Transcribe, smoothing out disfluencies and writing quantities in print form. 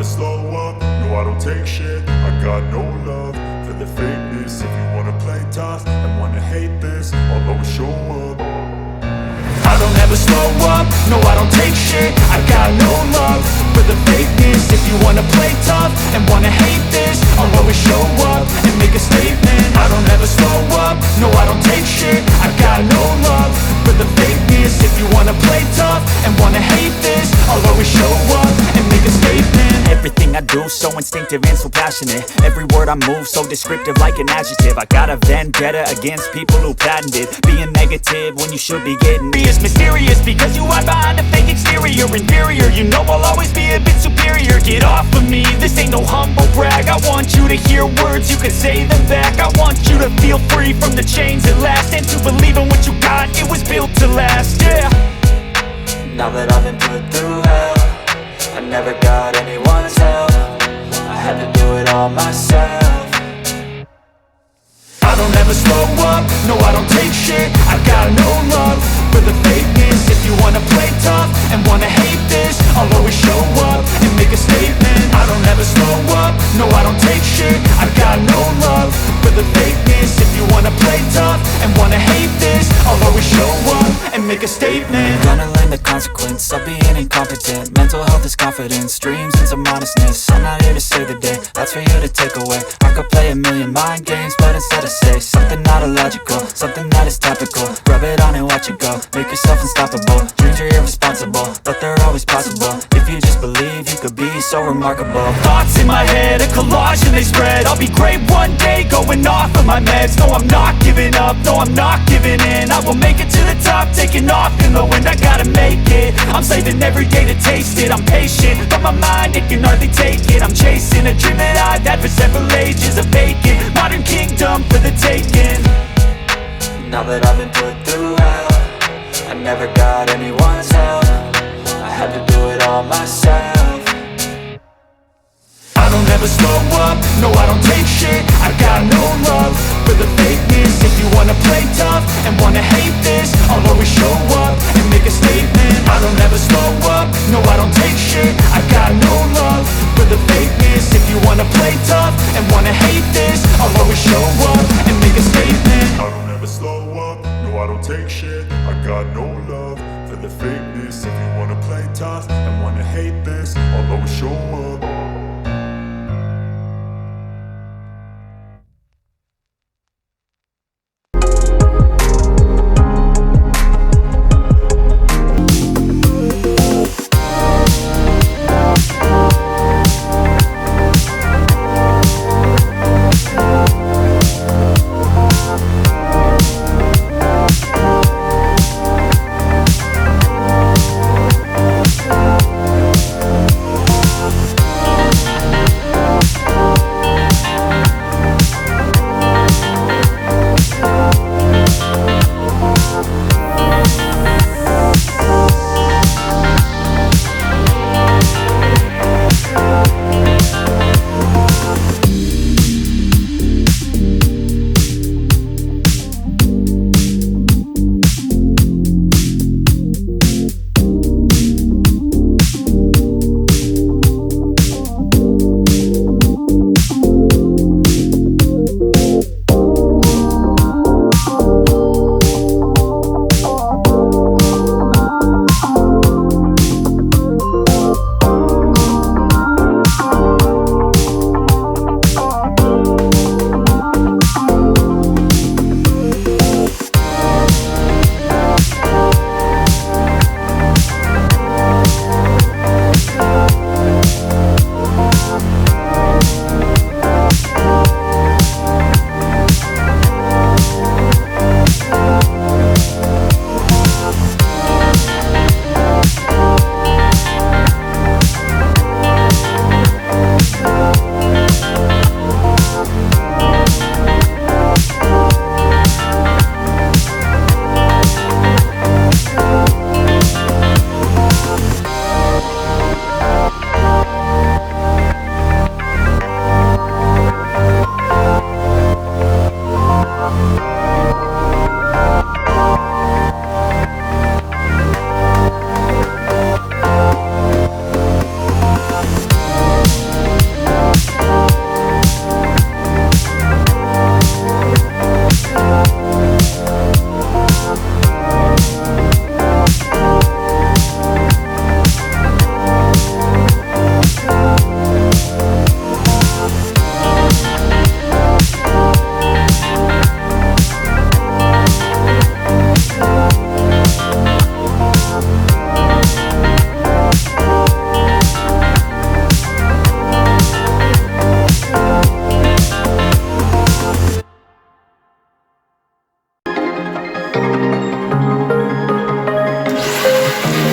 slow up, no I don't take shit. I got no love for the fakeness. If you wanna play tough and wanna hate this, I'll always show up. I don't ever slow up, no I don't take shit. I got no love for the fakeness. If you wanna play tough and wanna hate this, I'll always show up and make a statement. I don't ever slow up, no I don't take shit. I got no love for the fakeness. If you wanna play tough and wanna hate this, I'll always show up and make a statement. Everything I do so instinctive and so passionate. Every word I move so descriptive like an adjective. I got a vendetta against people who patented being negative when you should be getting mysterious because you hide behind a fake exterior. Inferior, you know I'll always be a bit superior. Get off of me, this ain't no humble brag. I want you to hear words, you can say them back. I want you to feel free from the chains at last, and to believe in what you got, it was built to last, yeah. Now that I've been put through hell, I never got anyone's help. I had to do it all myself. I don't ever slow up, no I don't take shit. I got no love for the fakeness. If you wanna play tough and wanna hate this, I'll always show up and make a statement. I don't ever slow up, no I don't take shit. I got no love for the fakeness. If you wanna play tough and wanna hate this, I'll always show up and make a statement. Gonna learn the consequence of being incompetent. Mental health is confidence, dreams and some modestness. I'm not here to save the day, that's for you to take away. I could play a million mind games, but instead I say something not illogical, something that is topical. Rub it on and watch it go, make yourself unstoppable. Dreams are irresponsible, but they're always possible. If you just believe, you could be so remarkable. Thoughts in my head, a collage and they spread. I'll be great one day, going off of my meds. No, I'm not giving up, no, I'm not giving in. I will make it to the top, taking off in the wind. I gotta make it, I'm saving every day to taste it. I'm patient, but my mind, it can hardly take it. I'm chasing a dream that I've had for several ages. A vacant, modern kingdom for the taking. Now that I've been put through hell, I never got anyone's help. I had to do it all myself. I don't ever slow up, no I don't take shit. I got no love for the fakeness. If you wanna play tough and wanna hate this, I'll always show up and make a statement. I don't ever slow up, no I don't take shit. I got no